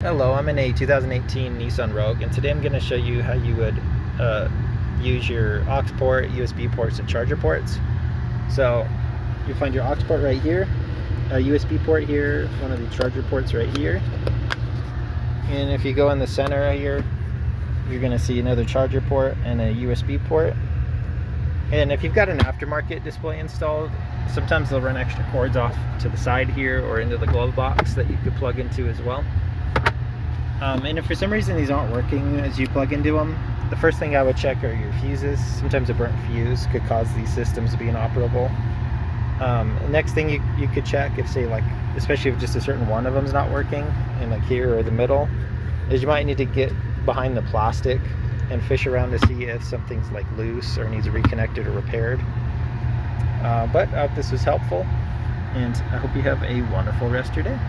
Hello, I'm in a 2018 Nissan Rogue, and today I'm going to show you how you would use your aux port, USB ports, and charger ports. So you find your aux port right here, a USB port here, one of the charger ports right here, and if you go in the center here, you're going to see another charger port and a USB port. And if you've got an aftermarket display installed, sometimes they'll run extra cords off to the side here or into the glove box that you could plug into as well. And if for some reason these aren't working as you plug into them, the first thing I would check are your fuses. Sometimes a burnt fuse could cause these systems to be inoperable. Next thing you could check, if say like, especially if just a certain one of them is not working, and like here or the middle, is you might need to get behind the plastic and fish around to see if something's like loose or needs reconnected or repaired. But I hope this was helpful, and I hope you have a wonderful rest of your day.